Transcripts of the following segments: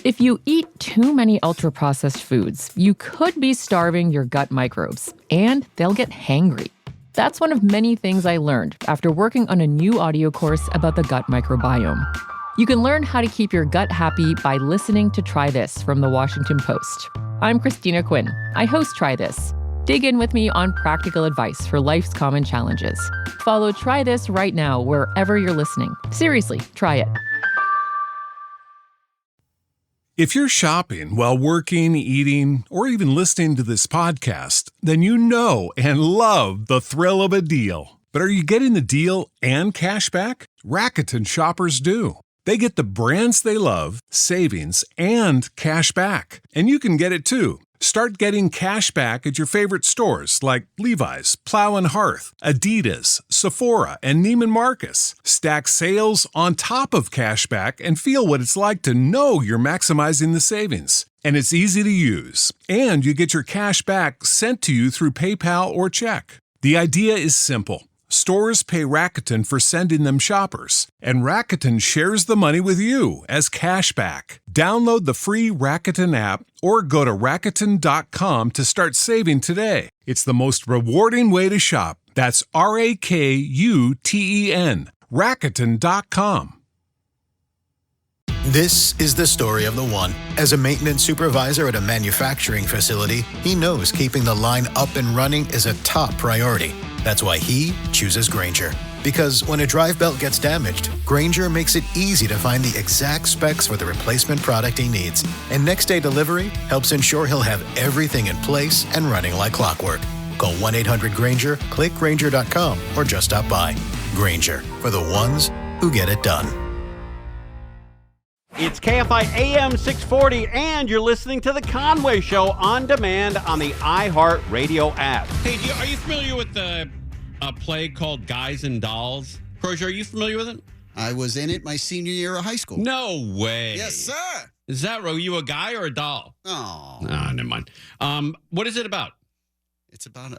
If you eat too many ultra-processed foods, you could be starving your gut microbes, and they'll get hangry. That's one of many things I learned after working on a new audio course about the gut microbiome. You can learn how to keep your gut happy by listening to Try This from the Washington Post. I'm Christina Quinn. I host Try This. Dig in with me on practical advice for life's common challenges. Follow Try This right now wherever you're listening. Seriously, try it. If you're shopping while working, eating, or even listening to this podcast, then you know and love the thrill of a deal. But are you getting the deal and cash back? Rakuten shoppers do. They get the brands they love, savings, and cash back. And you can get it too. Start getting cash back at your favorite stores like Levi's, Plow & Hearth, Adidas, Sephora, and Neiman Marcus. Stack sales on top of cash back and feel what it's like to know you're maximizing the savings. And it's easy to use. And you get your cash back sent to you through PayPal or check. The idea is simple. Stores pay Rakuten for sending them shoppers, and Rakuten shares the money with you as cash back. Download the free Rakuten app or go to Rakuten.com to start saving today. It's the most rewarding way to shop. That's Rakuten. Rakuten.com. This is the story of the one. As a maintenance supervisor at a manufacturing facility, he knows keeping the line up and running is a top priority. That's why he chooses Grainger. Because when a drive belt gets damaged, Grainger makes it easy to find the exact specs for the replacement product he needs. And next day delivery helps ensure he'll have everything in place and running like clockwork. Call 1-800-GRAINGER, click Grainger.com, or just stop by. Grainger, for the ones who get it done. It's KFI AM 640, and you're listening to The Conway Show on demand on the iHeartRadio app. Hey, are you familiar with a play called Guys and Dolls? Crozier, are you familiar with it? I was in it my senior year of high school. No way. Yes, sir. Is that right? Are you a guy or a doll? Oh. No, never mind. What is it about? It's about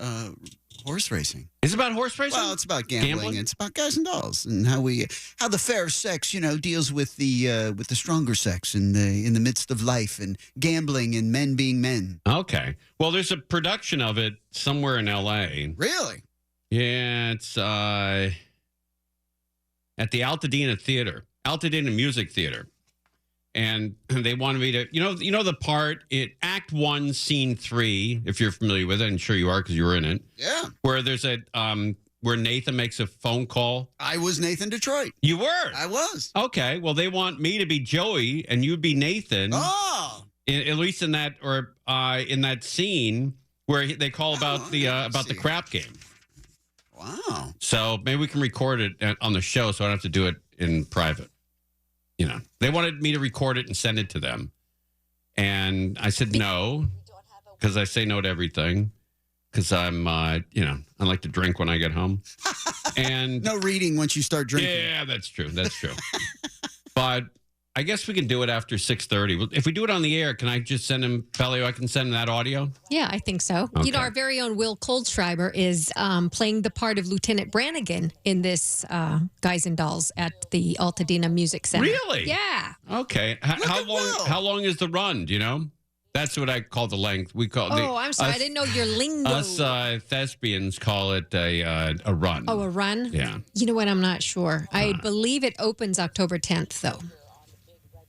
horse racing. Is it about horse racing? Well, it's about gambling. It's about guys and dolls and how the fair sex, deals with the stronger sex in the midst of life and gambling and men being men. Okay. Well, there's a production of it somewhere in L.A. Really? Yeah, it's at the Altadena Music Theater. And they wanted me to, you know the part, Act 1, Scene 3, if you're familiar with it, I'm sure you are because you were in it. Yeah. Where there's where Nathan makes a phone call. I was Nathan Detroit. You were? I was. Okay. Well, they want me to be Joey and you'd be Nathan. Oh. At least in that, or in that scene where they call about the crap game. Wow. So maybe we can record it on the show so I don't have to do it in private. They wanted me to record it and send it to them. And I said no, because I say no to everything. Because I'm, I like to drink when I get home. And no reading once you start drinking. Yeah, that's true. But I guess we can do it after 6:30. If we do it on the air, can I just send him, Belly, I can send him that audio? Yeah, I think so. Okay. Our very own Will Coldschreiber is playing the part of Lieutenant Brannigan in this Guys and Dolls at the Altadena Music Center. Really? Yeah. Okay. How long is the run? Do you know? That's what I call the length. We call I'm sorry. I didn't know your lingo. Us thespians call it a run. Oh, a run? Yeah. You know what? I'm not sure. I believe it opens October 10th, though.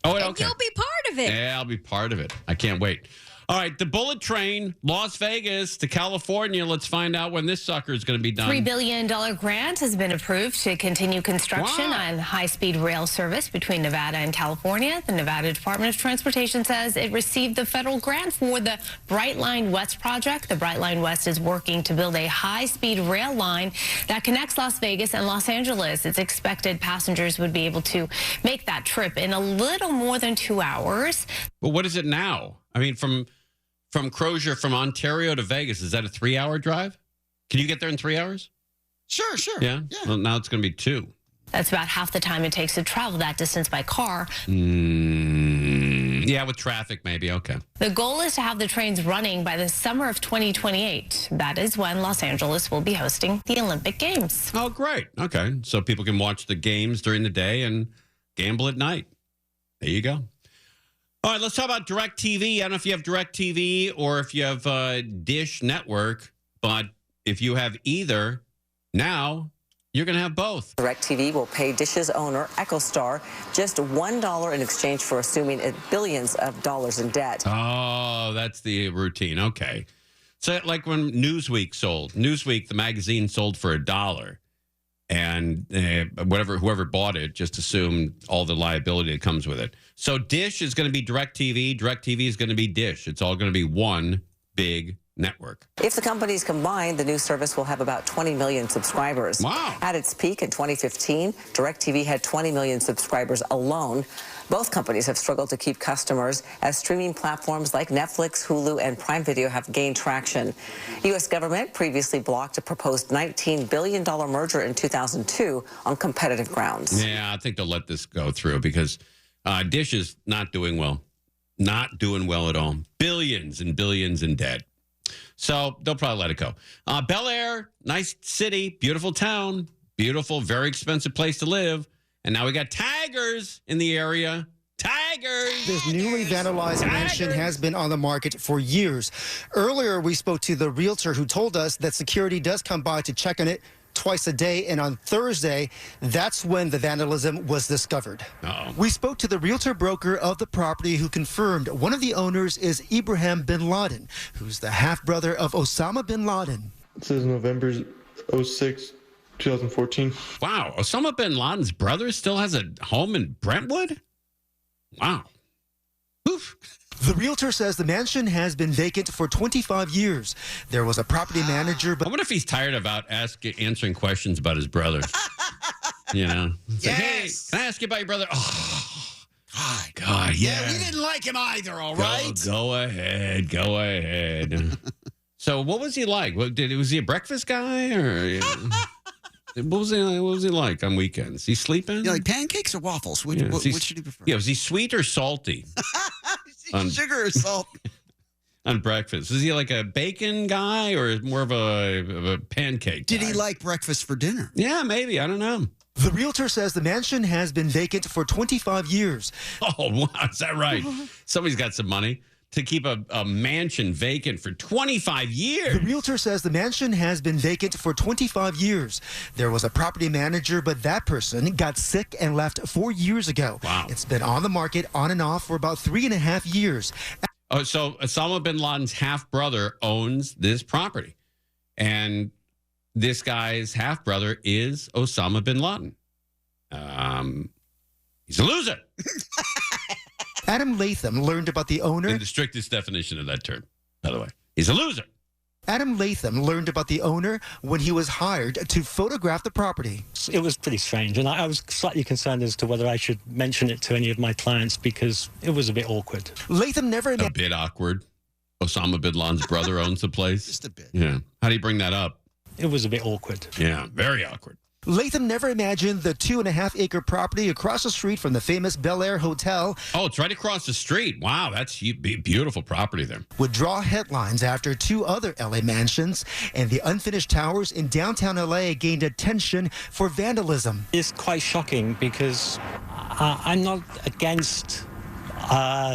Oh, okay. And you'll be part of it. Yeah, I'll be part of it. I can't wait. All right, the bullet train, Las Vegas to California. Let's find out when this sucker is going to be done. $3 billion grant has been approved to continue construction on high-speed rail service between Nevada and California. The Nevada Department of Transportation says it received the federal grant for the Brightline West project. The Brightline West is working to build a high-speed rail line that connects Las Vegas and Los Angeles. It's expected passengers would be able to make that trip in a little more than 2 hours. Well, what is it now? I mean, from Crozier, from Ontario to Vegas, is that a 3-hour drive? Can you get there in 3 hours? Sure. Yeah? Well, now it's going to be 2. That's about half the time it takes to travel that distance by car. Yeah, with traffic, maybe. Okay. The goal is to have the trains running by the summer of 2028. That is when Los Angeles will be hosting the Olympic Games. Oh, great. Okay. So people can watch the games during the day and gamble at night. There you go. All right, let's talk about DirecTV. I don't know if you have DirecTV or if you have Dish Network, but if you have either, now you're going to have both. DirecTV will pay Dish's owner, EchoStar, just $1 in exchange for assuming billions of dollars in debt. Oh, that's the routine. Okay. So like when Newsweek sold. Newsweek, the magazine, sold for $1. And whoever bought it just assumed all the liability that comes with it. So Dish is going to be DirecTV. DirecTV is going to be Dish. It's all going to be one big network. If the companies combine, the new service will have about 20 million subscribers. Wow. At its peak in 2015, DirecTV had 20 million subscribers alone. Both companies have struggled to keep customers as streaming platforms like Netflix, Hulu, and Prime Video have gained traction. U.S. government previously blocked a proposed $19 billion merger in 2002 on competitive grounds. Yeah, I think they'll let this go through because Dish is not doing well. Not doing well at all. Billions and billions in debt. So they'll probably let it go. Bel Air, nice city, beautiful town, beautiful, very expensive place to live. And now we got tigers in the area. Tigers! This newly vandalized mansion has been on the market for years. Earlier, we spoke to the realtor who told us that security does come by to check on it twice a day. And on Thursday, that's when the vandalism was discovered. Uh-oh. We spoke to the realtor broker of the property who confirmed one of the owners is Ibrahim bin Laden, who's the half-brother of Osama bin Laden. It says November 06. 2014. Wow. Osama bin Laden's brother still has a home in Brentwood? Wow. Oof. The realtor says the mansion has been vacant for 25 years. There was a property manager, but I wonder if he's tired about answering questions about his brother. You know? It's like, hey, can I ask you about your brother? Oh, God, yeah. We didn't like him either, all right? Go ahead. Go ahead. So what was he like? Was he a breakfast guy? Or what was he like on weekends? He sleeping? You like pancakes or waffles? Which should you prefer? Yeah, was he sweet or salty? Sugar or salt? On breakfast. Was he like a bacon guy or more of a pancake guy? Did he like breakfast for dinner? Yeah, maybe. I don't know. The realtor says the mansion has been vacant for 25 years. Oh, wow. Is that right? Somebody's got some money to keep a mansion vacant for 25 years. The realtor says the mansion has been vacant for 25 years. There was a property manager, but that person got sick and left 4 years ago. Wow. It's been on the market on and off for about 3.5 years. Oh, so Osama bin Laden's half-brother owns this property. And this guy's half-brother is Osama bin Laden. He's a loser. Adam Latham learned about the owner. In the strictest definition of that term, by the way. He's a loser. Adam Latham learned about the owner when he was hired to photograph the property. It was pretty strange, and I was slightly concerned as to whether I should mention it to any of my clients because it was a bit awkward. Latham never... A bit awkward. Osama bin Laden's brother owns the place. Just a bit. Yeah. How do you bring that up? It was a bit awkward. Yeah, very awkward. Latham never imagined the 2.5-acre property across the street from the famous Bel Air Hotel. Oh, it's right across the street. Wow, that's beautiful property there. Would draw headlines after two other LA mansions and the unfinished towers in downtown LA gained attention for vandalism. It's quite shocking because I'm not against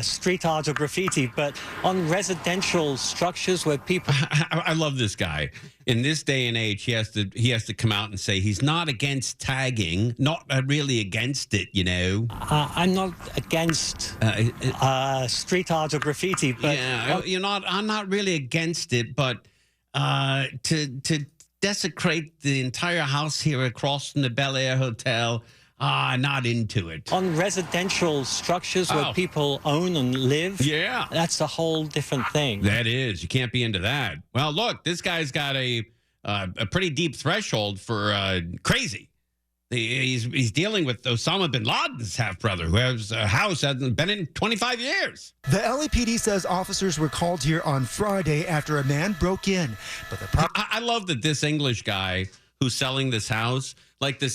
street art or graffiti, but on residential structures where people... I love this guy. In this day and age, he has to come out and say he's not against tagging, not really against it, you know. I'm not against street art or graffiti, but... Yeah, I'm not really against it, but to desecrate the entire house here across from the Bel Air Hotel... not into it. On residential structures where people own and live, yeah, that's a whole different thing. That is. You can't be into that. Well, look, this guy's got a pretty deep threshold for crazy. He's dealing with Osama bin Laden's half-brother, who has a house hasn't been in 25 years. The LAPD says officers were called here on Friday after a man broke in. But I love that this English guy who's selling this house, like the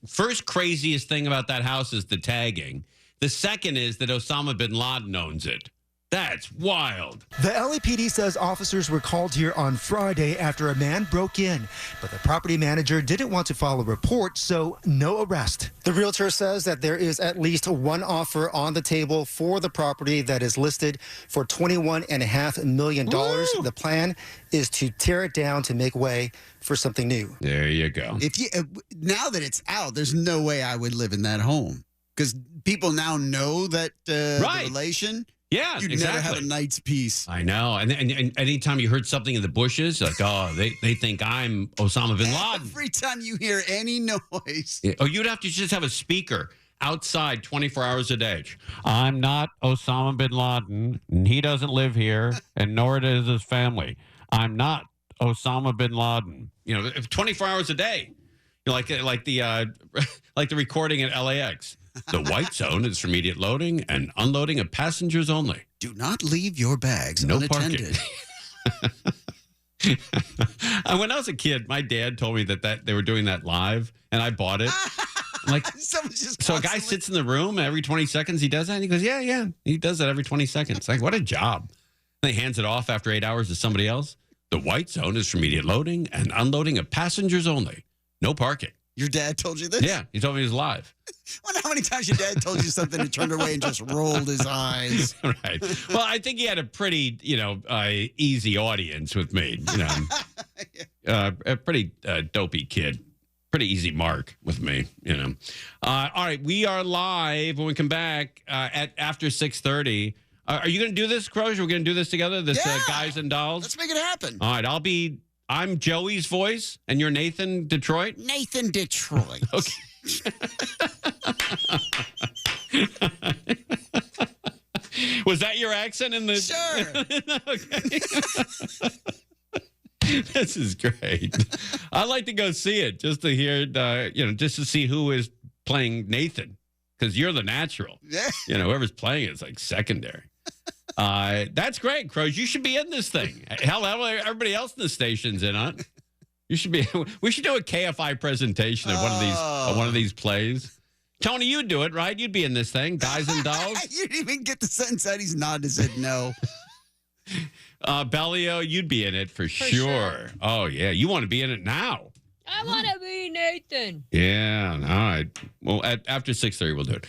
first craziest thing about that house is the tagging. The second is that Osama bin Laden owns it. That's wild. The LAPD says officers were called here on Friday after a man broke in, but the property manager didn't want to file a report, so no arrest. The realtor says that there is at least one offer on the table for the property that is listed for $21.5 million. Woo! The plan is to tear it down to make way for something new. There you go. If you now that it's out, there's no way I would live in that home because people now know that the relation. Yeah, You'd exactly. never have a night's peace. I know. And anytime you heard something in the bushes, like, oh, they think I'm Osama bin Laden. Every time you hear any noise. Yeah. Oh, you'd have to just have a speaker outside 24 hours a day. I'm not Osama bin Laden, and he doesn't live here, and nor does his family. I'm not Osama bin Laden. 24 hours a day. Like the recording at LAX. The white zone is for immediate loading and unloading of passengers only. Do not leave your bags unattended. When I was a kid, my dad told me that they were doing that live, and I bought it. I'm like, so a guy sits in the room and every 20 seconds he does that? And he goes, yeah. He does that every 20 seconds. Like, what a job. And he hands it off after 8 hours to somebody else. The white zone is for immediate loading and unloading of passengers only. No parking. Your dad told you this? Yeah, he told me it was live. Wonder how many times your dad told you something and turned away and just rolled his eyes. Right. Well, I think he had a pretty, easy audience with me. A pretty dopey kid. Pretty easy mark with me. All right, we are live when we come back at after 6:30. Are you going to do this, Croge? Are we going to do this together? This Guys and Dolls? Let's make it happen. All right, I'm Joey's voice, and you're Nathan Detroit? Nathan Detroit. Okay. Was that your accent in the... Sure. Okay. This is great. I'd like to go see it just to hear, just to see who is playing Nathan, because you're the natural. Yeah. Whoever's playing it is like secondary. That's great, Crows. You should be in this thing. Hell, everybody else in the station's in on it. You should be. We should do a KFI presentation of one of these plays. Tony, you'd do it, right? You'd be in this thing, Guys and Dolls. You didn't even get the sentence out. He's nodding his head no. Bellio, you'd be in it for sure. Oh yeah, you want to be in it now. I want to be Nathan. Yeah, all right. Well, after 6:30, we'll do it.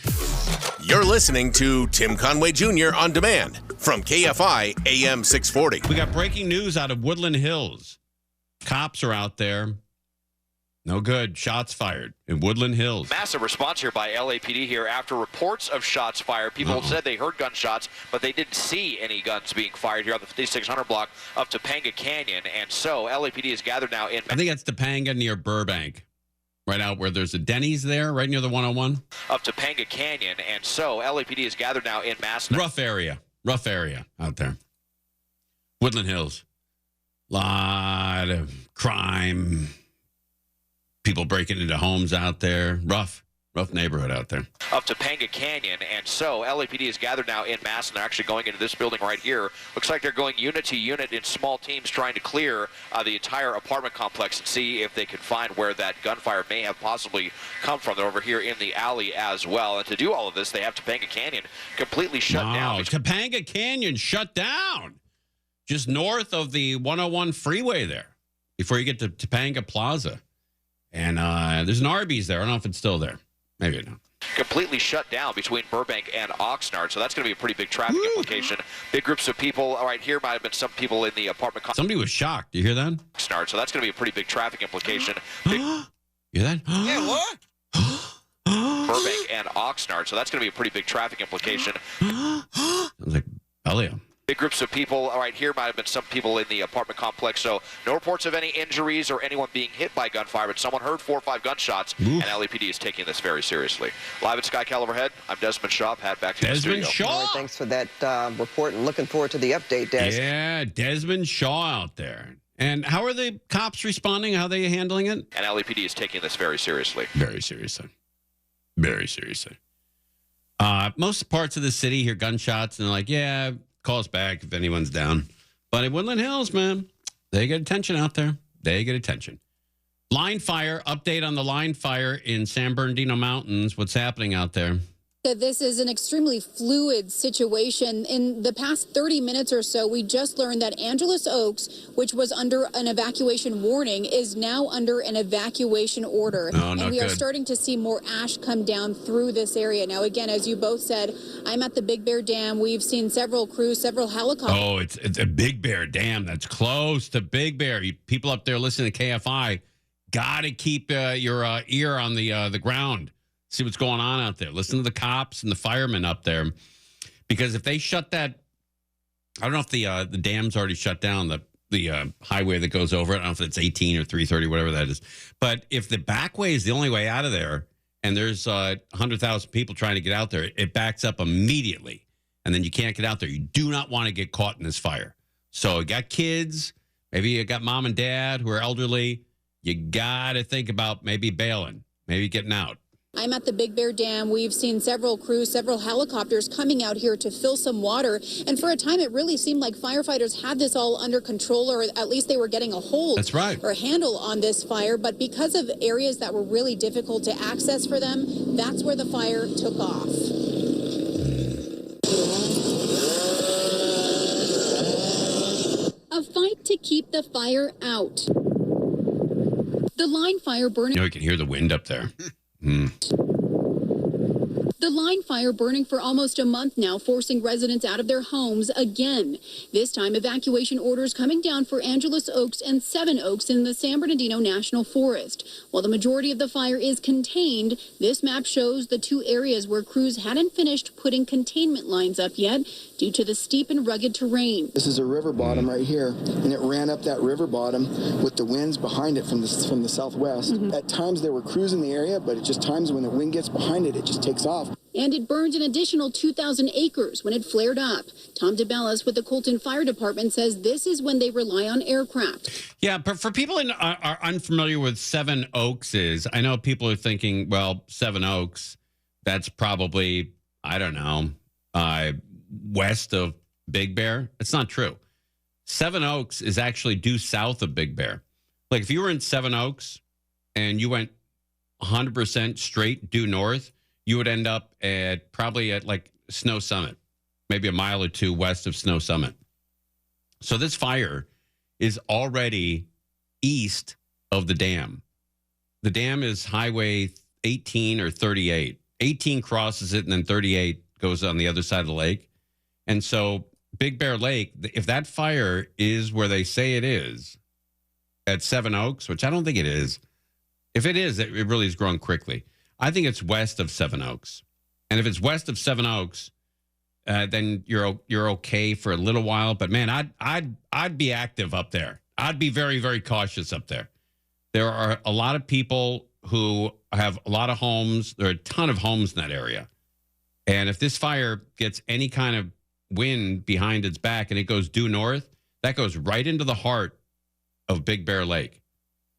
You're listening to Tim Conway Jr. On Demand from KFI AM 640. We got breaking news out of Woodland Hills. Cops are out there. No good. Shots fired in Woodland Hills. Massive response here by LAPD here after reports of shots fired. People said they heard gunshots, but they didn't see any guns being fired here on the 5600 block of Topanga Canyon. And so LAPD is gathered now in... I think that's Topanga near Burbank. Right out where there's a Denny's there, right near the 101. Of Topanga Canyon. And so LAPD is gathered now in mass... Rough area out there. Woodland Hills. Lot of crime. People breaking into homes out there. Rough neighborhood out there. Of Topanga Canyon. And so LAPD is gathered now in mass, and they're actually going into this building right here. Looks like they're going unit to unit in small teams trying to clear the entire apartment complex and see if they can find where that gunfire may have possibly come from. They're over here in the alley as well. And to do all of this, they have Topanga Canyon completely shut down. Topanga Canyon shut down. Just north of the 101 freeway there before you get to Topanga Plaza. And there's an Arby's there. I don't know if it's still there. Maybe not. Completely shut down between Burbank and Oxnard. So that's going to be a pretty big traffic implication. Big groups of people. All right, here might have been some people in the apartment. Somebody was shocked. Do you hear that? Oxnard. So that's going to be a pretty big traffic implication. You hear that? Yeah, what? Burbank and Oxnard. So that's going to be a pretty big traffic implication. Sounds like Bel Air. Big groups of people. All right, here might have been some people in the apartment complex. So no reports of any injuries or anyone being hit by gunfire, but someone heard 4 or 5 gunshots, and LAPD is taking this very seriously. Live at Sky overhead, I'm Desmond Shaw. Pat, back to you in the studio. Desmond Shaw. All right, thanks for that report, and looking forward to the update, Des. Yeah, Desmond Shaw out there. And how are the cops responding? How are they handling it? And LAPD is taking this very seriously. Very seriously. Very seriously. Most parts of the city hear gunshots, and they're like, yeah, call us back if anyone's down. But in Woodland Hills, man, they get attention out there. They get attention. Line fire, update on the line fire in San Bernardino Mountains. What's happening out there? This is an extremely fluid situation. In the past 30 minutes or so, we just learned that Angelus Oaks, which was under an evacuation warning, is now under an evacuation order. Oh, and we good. are starting to see more ash come down through this area. Now, again, as you both said, I'm at the Big Bear Dam. We've seen several crews, several helicopters. Oh, it's a Big Bear Dam that's close to Big Bear. People up there listening to KFI, got to keep your ear on the ground. See what's going on out there. Listen to the cops and the firemen up there, because if they shut that, I don't know if the dam's already shut down, the highway that goes over it. I don't know if it's 18 or 330, whatever that is. But if the back way is the only way out of there, and there's 100,000 people trying to get out there, it backs up immediately, and then you can't get out there. You do not want to get caught in this fire. So you got kids, maybe you got mom and dad who are elderly. You got to think about maybe bailing, maybe getting out. I'm at the Big Bear Dam. We've seen several crews, several helicopters coming out here to fill some water. And for a time, it really seemed like firefighters had this all under control, or at least they were getting a hold That's right. or a handle on this fire. But because of areas that were really difficult to access for them, that's where the fire took off. A fight to keep the fire out. The line fire burning. You can hear the wind up there. The line fire burning for almost a month now, forcing residents out of their homes again. This time, evacuation orders coming down for Angelus Oaks and Seven Oaks in the San Bernardino National Forest. While the majority of the fire is contained, this map shows the two areas where crews hadn't finished putting containment lines up yet due to the steep and rugged terrain. This is a river bottom right here, and it ran up that river bottom with the winds behind it from the southwest. At times there were crews in the area, but it just times when the wind gets behind it, it just takes off. And it burned an additional 2,000 acres when it flared up. Tom DeBellis with the Colton Fire Department says this is when they rely on aircraft. Yeah, but for people are unfamiliar with Seven Oaks is, I know people are thinking, well, Seven Oaks, that's probably, I don't know, west of Big Bear. It's not true. Seven Oaks is actually due south of Big Bear. Like if you were in Seven Oaks and you went 100% straight due north, you would end up probably at like Snow Summit, maybe a mile or two west of Snow Summit. So this fire is already east of the dam. The dam is Highway 18 or 38. 18 crosses it, and then 38 goes on the other side of the lake. And so Big Bear Lake, if that fire is where they say it is at Seven Oaks, which I don't think it is, if it is, it really is growing quickly. I think it's west of Seven Oaks. And if it's west of Seven Oaks, then you're okay for a little while. But man, I'd be active up there. I'd be very, very cautious up there. There are a lot of people who have a lot of homes. There are a ton of homes in that area. And if this fire gets any kind of wind behind its back and it goes due north, that goes right into the heart of Big Bear Lake.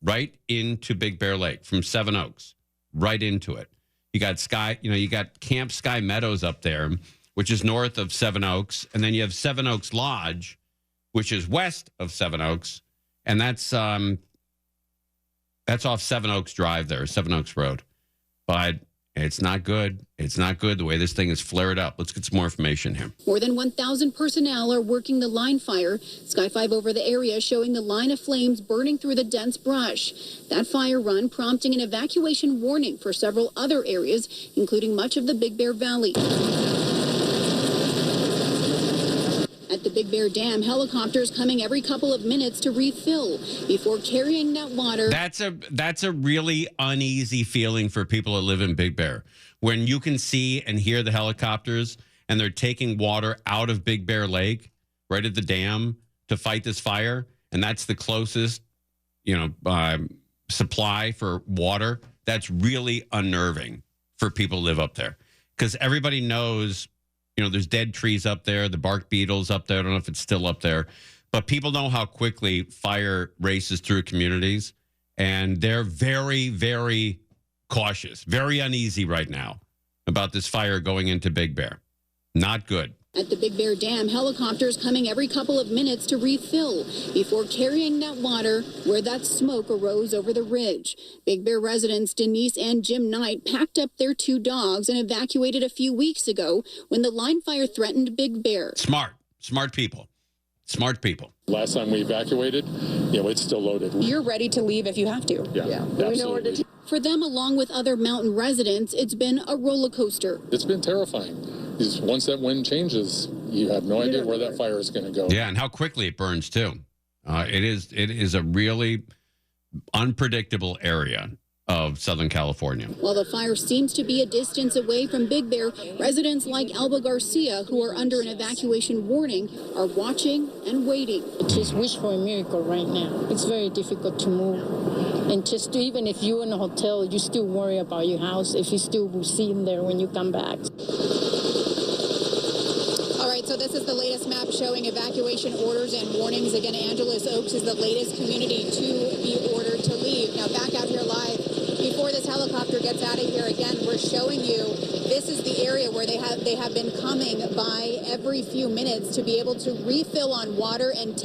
Right into Big Bear Lake from Seven Oaks. Right into it. You got Camp Sky Meadows up there, which is north of Seven Oaks. And then you have Seven Oaks Lodge, which is west of Seven Oaks. And that's off Seven Oaks Drive there, Seven Oaks Road. But it's not good. It's not good the way this thing is flared up. Let's get some more information here. More than 1,000 personnel are working the line fire. Sky 5 over the area showing the line of flames burning through the dense brush. That fire run prompting an evacuation warning for several other areas, including much of the Big Bear Valley. At the Big Bear Dam, helicopters coming every couple of minutes to refill before carrying that water. That's a really uneasy feeling for people that live in Big Bear. When you can see and hear the helicopters and they're taking water out of Big Bear Lake, right at the dam, to fight this fire, and that's the closest, supply for water. That's really unnerving for people who live up there, because everybody knows. There's dead trees up there, the bark beetles up there. I don't know if it's still up there, but people know how quickly fire races through communities, and they're very, very cautious, very uneasy right now about this fire going into Big Bear. Not good. At the Big Bear Dam, helicopters coming every couple of minutes to refill before carrying that water where that smoke arose over the ridge. Big Bear residents Denise and Jim Knight packed up their 2 dogs and evacuated a few weeks ago when the line fire threatened Big Bear. Smart people. Last time we evacuated, it's still loaded. You're ready to leave if you have to. Yeah. We know where to. For them, along with other mountain residents, it's been a roller coaster. It's been terrifying. Because once that wind changes, you have no idea where that fire is going to go. Yeah, and how quickly it burns too. It is a really unpredictable area of Southern California. While the fire seems to be a distance away from Big Bear, residents like Elba Garcia, who are under an evacuation warning, are watching and waiting. Just wish for a miracle right now. It's very difficult to move. And just even if you're in a hotel, you still worry about your house, if you still will see in there when you come back. All right, so this is the latest map showing evacuation orders and warnings. Again, Angelus Oaks is the latest community to be ordered to leave. Now, back out here live, before this helicopter gets out of here, again, we're showing you this is the area where they have been coming by every few minutes to be able to refill on water and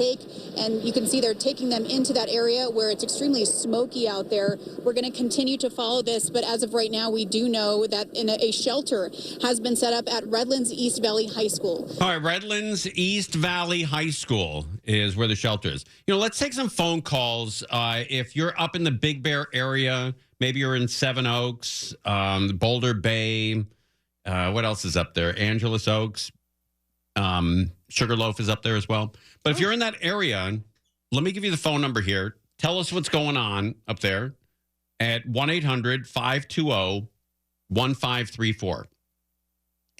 you can see they're taking them into that area where it's extremely smoky out there. We're going to continue to follow this, but as of right now, we do know that a shelter has been set up at Redlands East Valley High School. All right, Redlands East Valley High School is where the shelter is. Let's take some phone calls. If you're up in the Big Bear area, maybe you're in Seven Oaks, Boulder Bay. What else is up there? Angelus Oaks. Sugarloaf is up there as well. But if you're in that area, let me give you the phone number here. Tell us what's going on up there at 1-800-520-1534.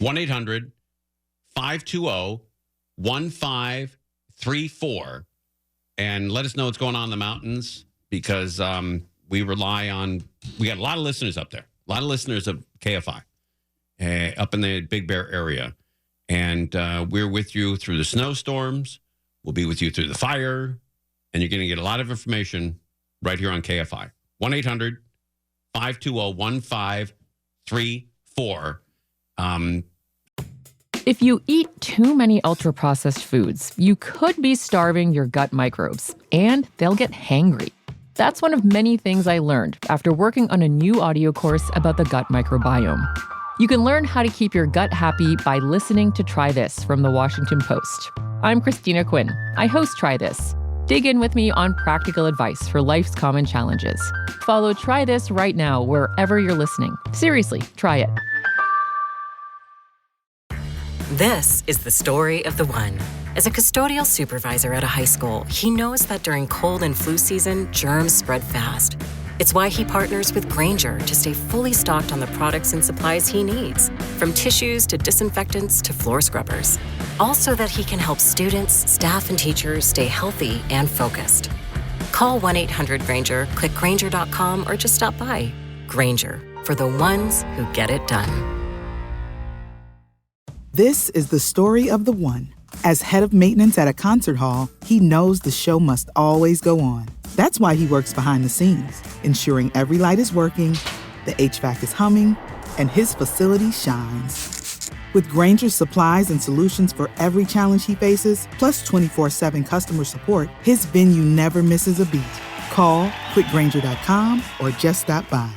1-800-520-1534. And let us know what's going on in the mountains because we got a lot of listeners up there. A lot of listeners of KFI up in the Big Bear area. And we're with you through the snowstorms. We'll be with you through the fire. And you're going to get a lot of information right here on KFI. 1-800-520-1534. If you eat too many ultra-processed foods, you could be starving your gut microbes, and they'll get hangry. That's one of many things I learned after working on a new audio course about the gut microbiome. You can learn how to keep your gut happy by listening to Try This from the Washington Post. I'm Christina Quinn. I host Try This. Dig in with me on practical advice for life's common challenges. Follow Try This right now wherever you're listening. Seriously, try it. This is the story of the one. As a custodial supervisor at a high school, he knows that during cold and flu season, germs spread fast. It's why he partners with Grainger to stay fully stocked on the products and supplies he needs, from tissues to disinfectants to floor scrubbers. All so that he can help students, staff, and teachers stay healthy and focused. Call 1-800-GRAINGER, click Grainger.com, or just stop by. Grainger, for the ones who get it done. This is the story of the one. As head of maintenance at a concert hall, he knows the show must always go on. That's why he works behind the scenes, ensuring every light is working, the HVAC is humming, and his facility shines. With Grainger's supplies and solutions for every challenge he faces, plus 24/7 customer support, his venue never misses a beat. Call quickgrainger.com or just stop by.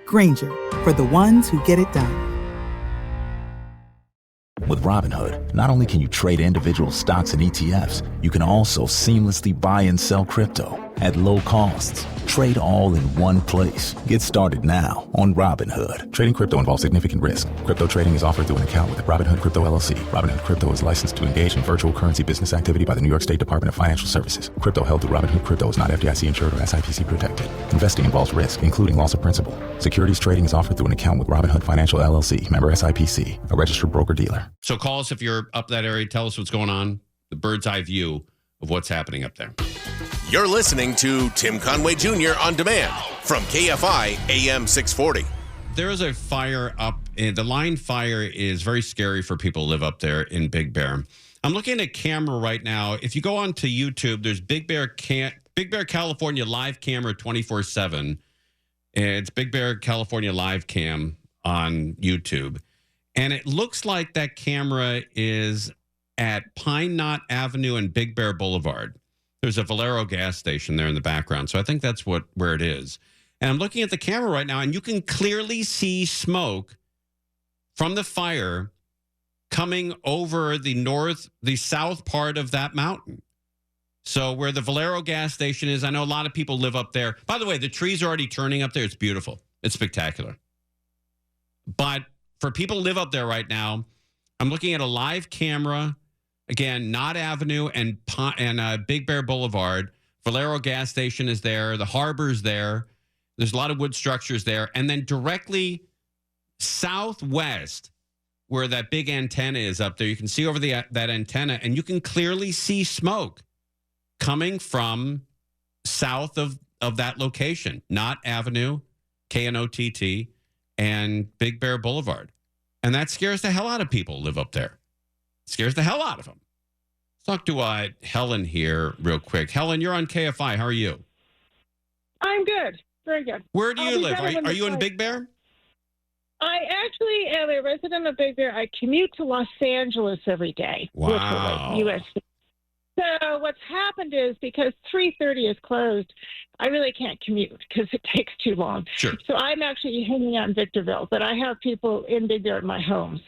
Grainger, for the ones who get it done. With Robinhood, not only can you trade individual stocks and ETFs, you can also seamlessly buy and sell crypto at low costs. Trade all in one place. Get started now on Robinhood. Trading crypto involves significant risk. Crypto trading is offered through an account with Robinhood Crypto LLC. Robinhood Crypto is licensed to engage in virtual currency business activity by the New York State Department of Financial Services. Crypto held through Robinhood Crypto is not FDIC insured or SIPC protected. Investing involves risk, including loss of principal. Securities trading is offered through an account with Robinhood Financial LLC, member SIPC, a registered broker-dealer. So call us if you're up that area. Tell us what's going on. The bird's eye view of what's happening up there. You're listening to Tim Conway Jr. on demand from KFI AM 640. There is a fire up. The line fire is very scary for people who live up there in Big Bear. I'm looking at a camera right now. If you go onto YouTube, there's Big Bear, California live camera 24/7. It's Big Bear, California live cam on YouTube. And it looks like that camera is at Pine Knot Avenue and Big Bear Boulevard. There's a Valero gas station there in the background. So I think that's where it is. And I'm looking at the camera right now, and you can clearly see smoke from the fire coming over the south part of that mountain. So where the Valero gas station is, I know a lot of people live up there. By the way, the trees are already turning up there. It's beautiful. It's spectacular. But for people who live up there right now, I'm looking at a live camera. Again, Knott Avenue and Big Bear Boulevard. Valero gas station is there. The harbor's there. There's a lot of wood structures there. And then directly southwest, where that big antenna is up there, you can see over that antenna, and you can clearly see smoke coming from south of that location. Knott Avenue, Knott, and Big Bear Boulevard. And that scares the hell out of people who live up there. It scares the hell out of them. Let's talk to Helen here real quick. Helen, you're on KFI. How are you? I'm good. Very good. Where do you live? Are you in Big Bear? I actually am a resident of Big Bear. I commute to Los Angeles every day. Wow. Literally, USC. So what's happened is because 3:30 is closed, I really can't commute because it takes too long. Sure. So I'm actually hanging out in Victorville, but I have people in Big Bear at my homes.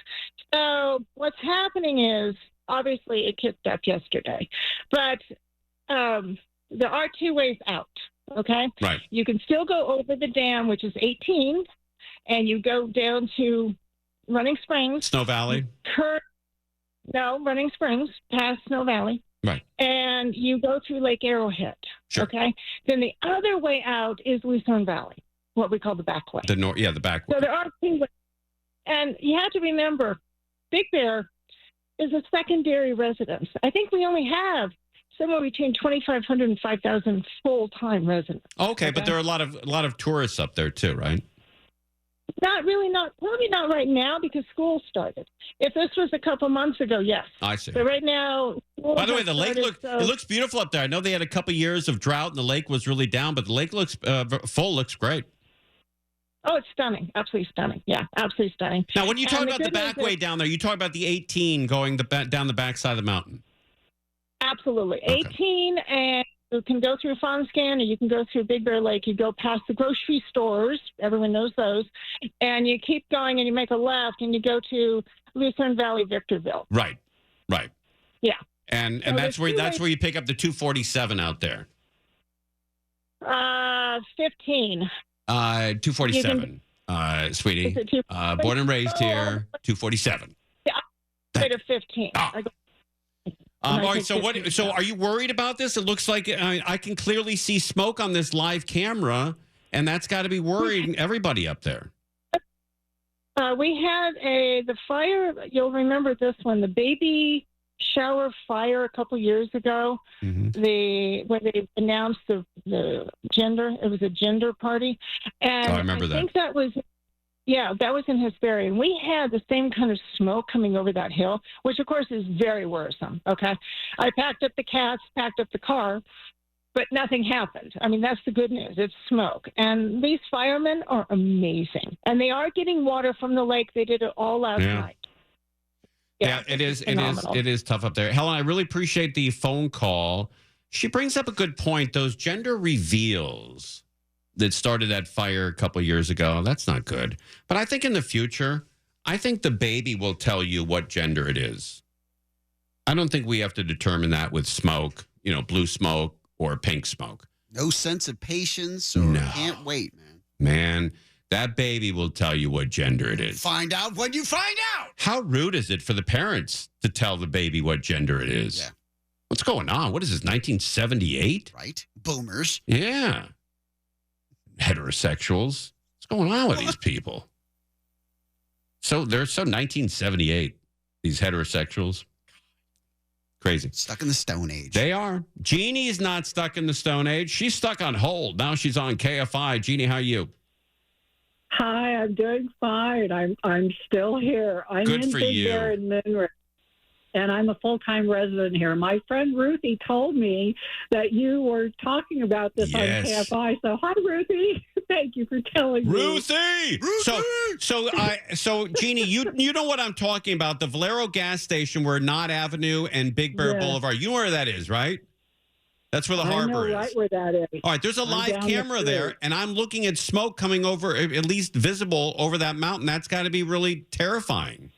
So what's happening is, obviously, it kicked up yesterday, but there are two ways out. Okay. Right. You can still go over the dam, which is 18, and you go down to Running Springs. Snow Valley. Running Springs, past Snow Valley. Right. And you go through Lake Arrowhead. Sure. Okay. Then the other way out is Lucerne Valley, what we call the back way. The back way. So there are two ways. And you have to remember, Big Bear is a secondary residence. I think we only have somewhere between 2,500 and 5,000 full-time residents. Okay, but there are a lot of tourists up there too, right? Probably not right now because school started. If this was a couple months ago, yes. I see. But right now, by the way, the lake looks beautiful up there. I know they had a couple years of drought and the lake was really down, but the lake looks full. Looks great. Oh, it's stunning. Absolutely stunning. Yeah, absolutely stunning. Now, when you talk about the back way down there, you talk about the 18 going down the backside of the mountain. Absolutely. Okay. 18, and you can go through Fonscan or you can go through Big Bear Lake. You go past the grocery stores. Everyone knows those. And you keep going and you make a left and you go to Lucerne Valley, Victorville. Right. Yeah. And So that's there's where you pick up the 247 out there. 15. 247, sweetie. Born and raised here, 247. Yeah, I to 15. All right. So are you worried about this? It looks like I can clearly see smoke on this live camera, and that's got to be worrying everybody up there. We had the fire. You'll remember this one, the baby shower fire a couple years ago. Mm-hmm. When they announced the gender, it was a gender party, and I remember that. I think that was. Yeah, that was in Hesperia. And we had the same kind of smoke coming over that hill, which, of course, is very worrisome, okay? I packed up the cats, packed up the car, but nothing happened. I mean, that's the good news. It's smoke. And these firemen are amazing. And they are getting water from the lake. They did it all last night. Yeah, it is. It is tough up there. Helen, I really appreciate the phone call. She brings up a good point. Those gender reveals that started that fire a couple of years ago, that's not good. But I think in the future, I think the baby will tell you what gender it is. I don't think we have to determine that with smoke, blue smoke or pink smoke. No sense of patience or can't wait, man. Man, that baby will tell you what gender it is. Find out when you find out. How rude is it for the parents to tell the baby what gender it is? Yeah. What's going on? What is this, 1978? Right. Boomers. Yeah. Heterosexuals. What's going on with these people? So they're so 1978, these heterosexuals. Crazy. Stuck in the Stone Age. They are. Jeannie's not stuck in the Stone Age. She's stuck on hold. Now she's on KFI. Jeannie, how are you? Hi, I'm doing fine. I'm still here. I'm Good in for Big you. Bear and Monroe. and I'm a full-time resident here. My friend Ruthie told me that you were talking about this on KFI. So hi, Ruthie. Thank you for telling me. Ruthie! So Jeannie, you know what I'm talking about? The Valero gas station where Knott Avenue and Big Bear Boulevard. You know where that is, right? That's where the harbor is. Right where that is. All right, there's a live camera there, and I'm looking at smoke coming over, at least visible over that mountain. That's got to be really terrifying.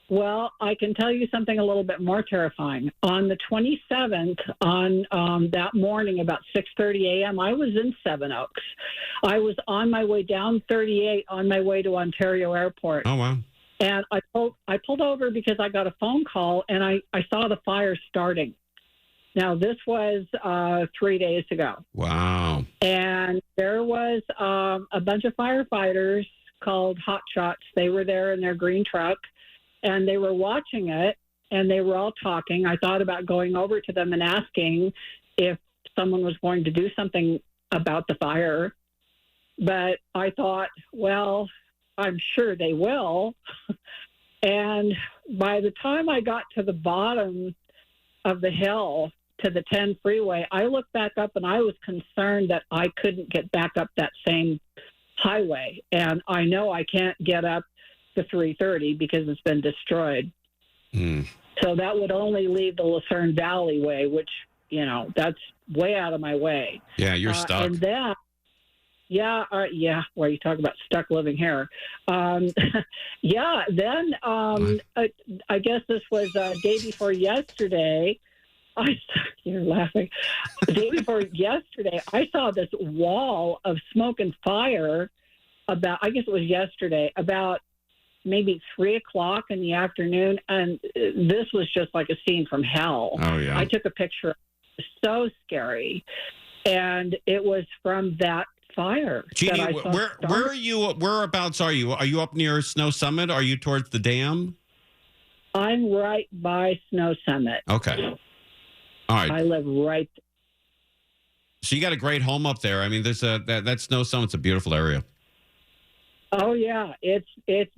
Well, I can tell you something a little bit more terrifying. On the 27th, on that morning, about 6:30 a.m., I was in Seven Oaks. I was on my way down 38 on my way to Ontario Airport. Oh, wow. And I pulled over because I got a phone call, and I saw the fire starting. Now, this was 3 days ago. Wow. And there was a bunch of firefighters called Hot Shots. They were there in their green truck, and they were watching it, and they were all talking. I thought about going over to them and asking if someone was going to do something about the fire. But I thought, well, I'm sure they will. And by the time I got to the bottom of the hill, to the 10 freeway, I looked back up and I was concerned that I couldn't get back up that same highway. And I know I can't get up to 330 because it's been destroyed. So that would only leave the Lucerne Valley way, which, you know, that's way out of my way. Yeah, you're stuck. And then, well, you talk about stuck living here. Then I guess this was day before yesterday. You're laughing. The day before yesterday, I saw this wall of smoke and fire about maybe 3 o'clock in the afternoon. And this was just like a scene from hell. Oh, yeah. I took a picture. It was so scary. And it was from that fire. Jeannie, where are you? Whereabouts are you? Are you up near Snow Summit? Are you towards the dam? I'm right by Snow Summit. Okay. All right. I live right. So you got a great home up there. I mean, there's that Snow Summit's a beautiful area. Oh yeah, it's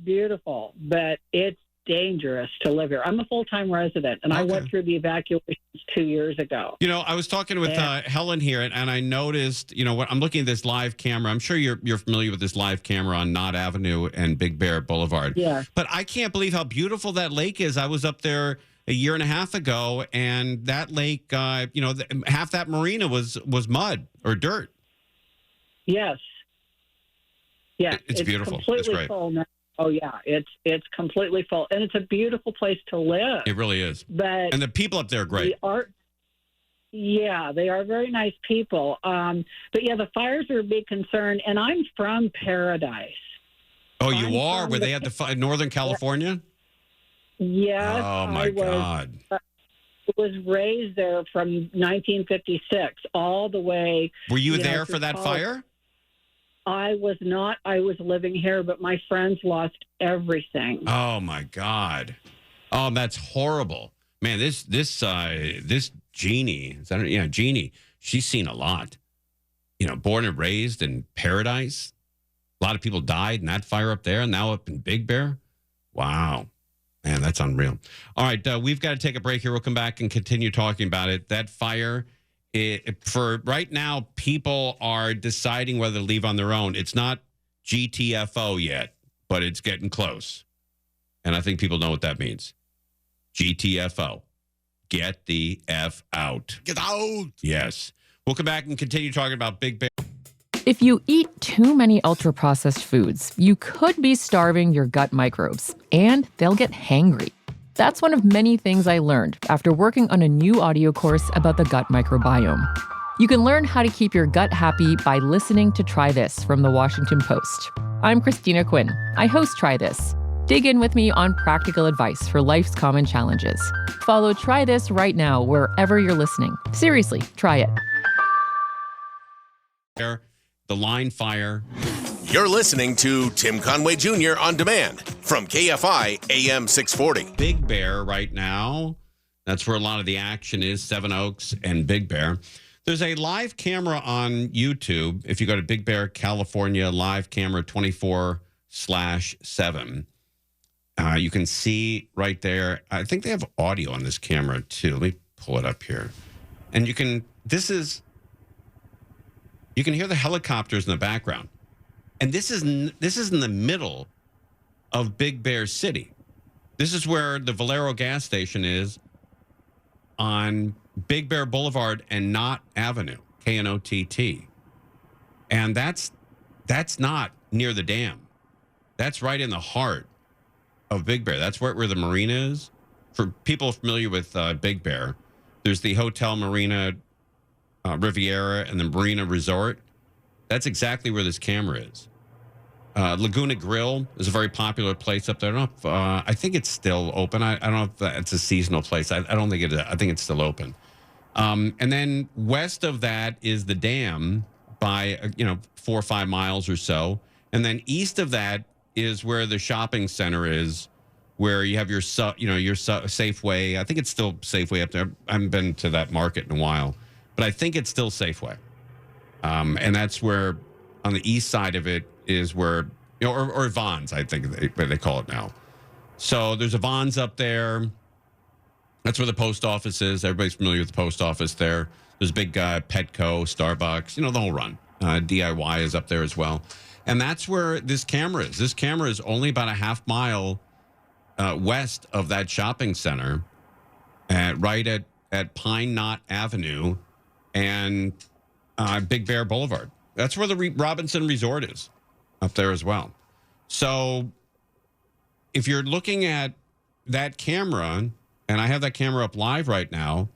beautiful, but it's dangerous to live here. I'm a full-time resident, and I went through the evacuations 2 years ago. You know, I was talking with Helen here, and I noticed, you know, what I'm looking at this live camera. I'm sure you're familiar with this live camera on Knott Avenue and Big Bear Boulevard. Yeah. But I can't believe how beautiful that lake is. I was up there a year and a half ago, and that lake, half that marina was mud or dirt. Yes. Yeah, it's beautiful. Completely it's great. Full now. Oh yeah, it's completely full, and it's a beautiful place to live. It really is. But and the people up there are great. They are very nice people. But yeah, the fires are a big concern, and I'm from Paradise. Oh, you are? Where they had the fire, Northern California? Yes. Oh my God. Was raised there from 1956 all the way. Were you there for that fire? I was not. I was living here, but my friends lost everything. Oh my God! Oh, that's horrible, man. This Jeannie, Jeannie. She's seen a lot. You know, born and raised in Paradise. A lot of people died in that fire up there, and now up in Big Bear. Wow, man, that's unreal. All right, we've got to take a break here. We'll come back and continue talking about it. That fire. For right now, people are deciding whether to leave on their own. It's not GTFO yet, but it's getting close. And I think people know what that means. GTFO. Get the F out. Get out. Yes. We'll come back and continue talking about Big Bear. If you eat too many ultra-processed foods, you could be starving your gut microbes, and they'll get hangry. That's one of many things I learned after working on a new audio course about the gut microbiome. You can learn how to keep your gut happy by listening to Try This from the Washington Post. I'm Christina Quinn. I host Try This. Dig in with me on practical advice for life's common challenges. Follow Try This right now wherever you're listening. Seriously, try it. The line fire. You're listening to Tim Conway Jr. on demand from KFI AM 640. Big Bear right now. That's where a lot of the action is, Seven Oaks and Big Bear. There's a live camera on YouTube. If you go to Big Bear, California, live camera 24/7. You can see right there. I think they have audio on this camera too. Let me pull it up here. And you can hear the helicopters in the background. And this is in the middle of Big Bear City. This is where the Valero gas station is on Big Bear Boulevard and Knott Avenue, Knott. And that's not near the dam. That's right in the heart of Big Bear. That's where the marina is. For people familiar with Big Bear, there's the Hotel Marina Riviera and the Marina Resort. That's exactly where this camera is. Laguna Grill is a very popular place up there. I don't know if, I think it's still open. I don't know if it's a seasonal place. I don't think it is. I think it's still open. And then west of that is the dam by 4 or 5 miles or so. And then east of that is where the shopping center is, where you have your Safeway. I think it's still Safeway up there. I haven't been to that market in a while, but I think it's still Safeway. And that's where on the east side of it is where, or Vons, I think they call it now. So there's a Vons up there. That's where the post office is. Everybody's familiar with the post office there. There's a big Petco, Starbucks, the whole run. DIY is up there as well. And that's where this camera is. This camera is only about a half mile west of that shopping center, right at Pine Knot Avenue and Big Bear Boulevard. That's where the Robinson Resort is, up there as well. So if you're looking at that camera, and I have that camera up live right now,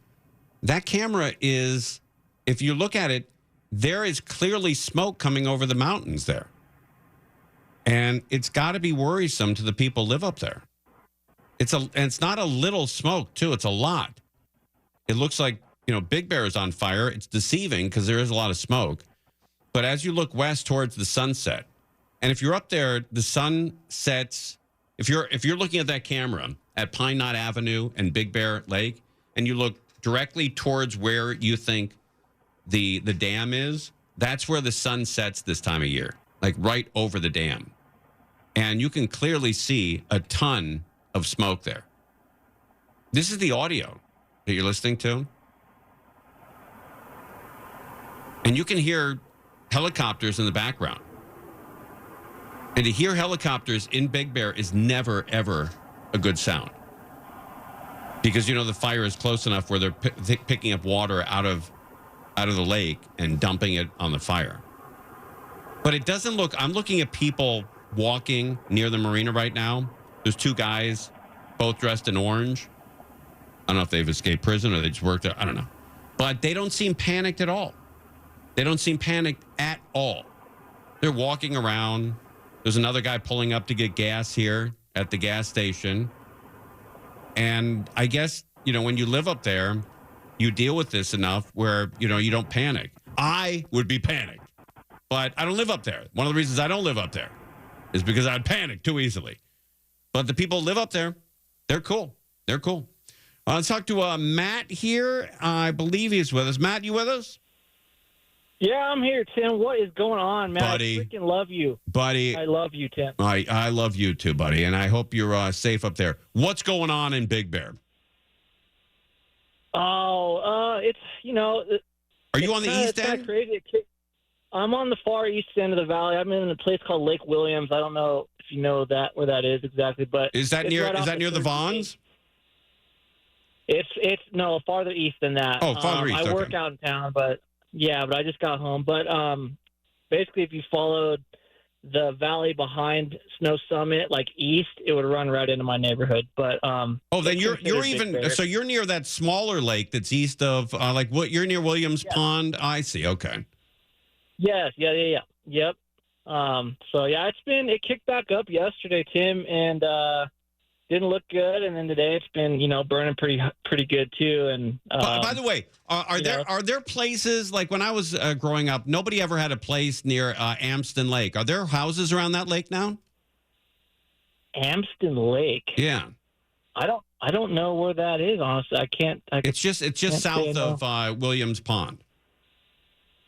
that camera is, if you look at it, there is clearly smoke coming over the mountains there. And it's got to be worrisome to the people who live up there. It's not a little smoke, too. It's a lot. It looks like, Big Bear is on fire. It's deceiving because there is a lot of smoke. But as you look west towards the sunset, and if you're up there, the sun sets. If you're looking at that camera at Pine Knot Avenue and Big Bear Lake, and you look directly towards where you think the dam is, that's where the sun sets this time of year, like right over the dam. And you can clearly see a ton of smoke there. This is the audio that you're listening to. And you can hear helicopters in the background. And to hear helicopters in Big Bear is never, ever a good sound. Because, the fire is close enough where they're picking up water out of the lake and dumping it on the fire. But it doesn't look, I'm looking at people walking near the marina right now. There's 2 guys, both dressed in orange. I don't know if they've escaped prison or they just worked there. I don't know. But they don't seem panicked at all. They don't seem panicked at all. They're walking around. There's another guy pulling up to get gas here at the gas station. And I guess, when you live up there, you deal with this enough where, you don't panic. I would be panicked, but I don't live up there. One of the reasons I don't live up there is because I'd panic too easily. But the people who live up there, they're cool. They're cool. Let's talk to Matt here. I believe he's with us. Matt, you with us? Yeah, I'm here, Tim. What is going on, man? Buddy. I freaking love you. Buddy. I love you, Tim. I love you too, buddy, and I hope you're safe up there. What's going on in Big Bear? Oh, it's, Are you on the east end? Crazy. I'm on the far east end of the valley. I'm in a place called Lake Williams. I don't know if you know where that is exactly, but is that near the Vons? It's no farther east than that. Oh, farther east. I work out in town, but I just got home. But basically, if you followed the valley behind Snow Summit, like east, it would run right into my neighborhood. But then you're even so you're near that smaller lake that's east of you're near Williams Pond. I see. Okay. Yes. Yeah. Yep. It kicked back up yesterday, Tim, and didn't look good, and then today it's been burning pretty good too. And by the way, are there places like when I was growing up, nobody ever had a place near Amston Lake? Are there houses around that lake now? Amston Lake. Yeah. I don't know where that is. Honestly, I can't. It's just south of Williams Pond.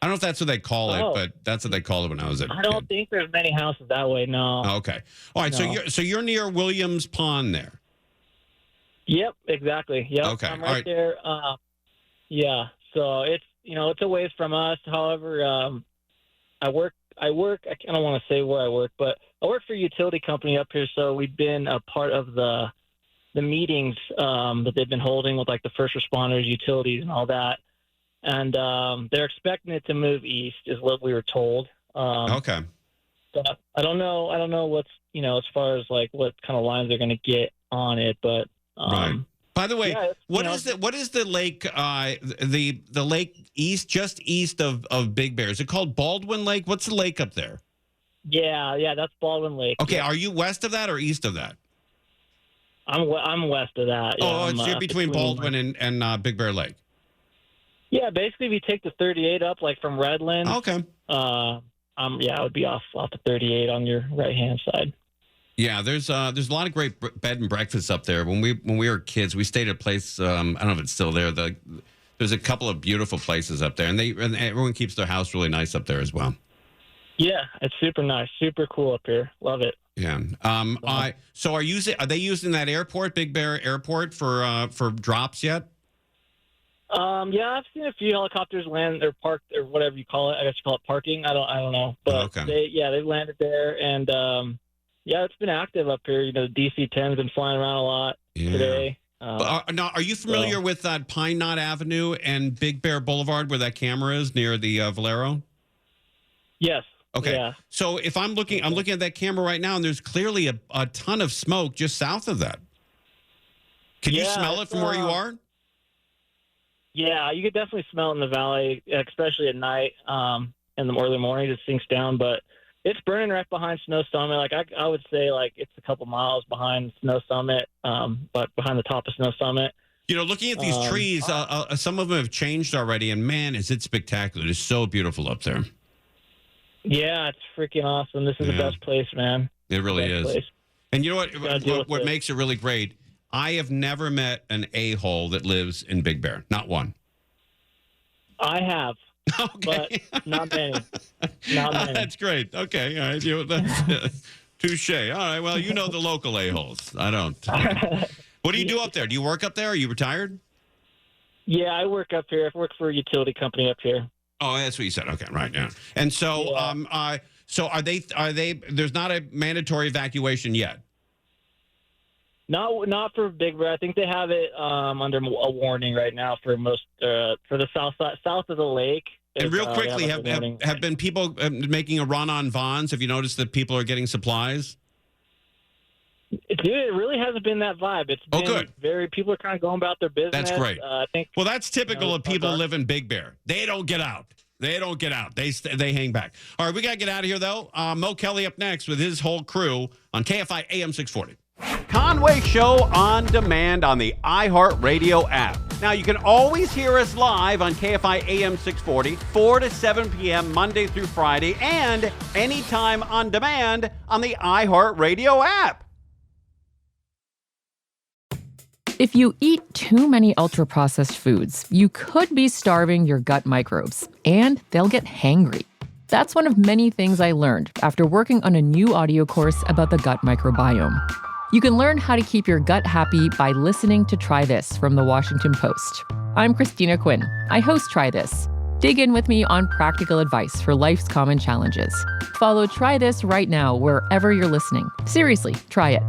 I don't know if that's what they call it, Oh. but that's what they called it when I was at. I don't think there's many houses that way. No. Oh, okay. All right. No. So you're near Williams Pond there. Yep, exactly. Yep. Okay, I'm all right right. there. Yeah. So it's it's a ways from us. However, I work. I don't want to say where I work, but I work for a utility company up here. So we've been a part of the meetings that they've been holding with like the first responders, utilities, and all that. And they're expecting it to move east, is what we were told. Okay. So I don't know. I don't know what's as far as like what kind of lines they're going to get on it, but Right. By the way, yeah, what is the lake? The lake just east of Big Bear. Is it called Baldwin Lake? What's the lake up there? Yeah, that's Baldwin Lake. Okay, Yeah. are you west of that or east of that? I'm west of that. Yeah, Oh, it's you're between Baldwin and Big Bear Lake. Yeah, basically, if you take the 38 up, like from Redlands. Okay. I would be off the 38 on your right hand side. Yeah, there's a lot of great bed and breakfasts up there. When we were kids, we stayed at a place. I don't know if it's still there. There's a couple of beautiful places up there, and everyone keeps their house really nice up there as well. Yeah, it's super nice, super cool up here. Love it. Yeah. So are they using that airport, Big Bear Airport, for drops yet? Yeah, I've seen a few helicopters land or parked or whatever you call it. I guess you call it parking. I don't know, but they've landed there, and yeah, it's been active up here. The DC-10's been flying around a lot today. Now, are you familiar with that Pine Knot Avenue and Big Bear Boulevard where that camera is near the Valero? Yes. Okay. Yeah. So if I'm looking at that camera right now, and there's clearly a ton of smoke just south of that. Can you smell it from where you are? Yeah, you could definitely smell it in the valley, especially at night. In the early morning, it sinks down, but it's burning right behind Snow Summit. Like I would say, like it's a couple miles behind Snow Summit, but behind the top of Snow Summit. Looking at these trees, some of them have changed already, and man, is it spectacular! It's so beautiful up there. Yeah, it's freaking awesome. This is the best place, man. It really is. Place. And you know what makes it really great? I have never met an a-hole that lives in Big Bear. Not one. I have. Okay. But not many. Not many. That's great. Okay. All right. Touche. All right. Well, you know the local a-holes. I don't. What do you do up there? Do you work up there? Are you retired? Yeah, I work up here. I work for a utility company up here. Oh, that's what you said. Okay, right now. And so, so are they? There's not a mandatory evacuation yet. Not for Big Bear. I think they have it under a warning right now for most for the south of the lake. And real quickly, have been people making a run on Vons? Have you noticed that people are getting supplies? Dude, it really hasn't been that vibe. It's been good. People are kind of going about their business. That's great. I think. Well, that's typical of people who live in Big Bear. They don't get out. They hang back. All right, we got to get out of here, though. Mo Kelly up next with his whole crew on KFI AM 640. Conway Show on demand on the iHeartRadio app. Now, you can always hear us live on KFI AM 640, 4 to 7 p.m. Monday through Friday, and anytime on demand on the iHeartRadio app. If you eat too many ultra-processed foods, you could be starving your gut microbes, and they'll get hangry. That's one of many things I learned after working on a new audio course about the gut microbiome. You can learn how to keep your gut happy by listening to Try This from the Washington Post. I'm Christina Quinn. I host Try This. Dig in with me on practical advice for life's common challenges. Follow Try This right now wherever you're listening. Seriously, try it.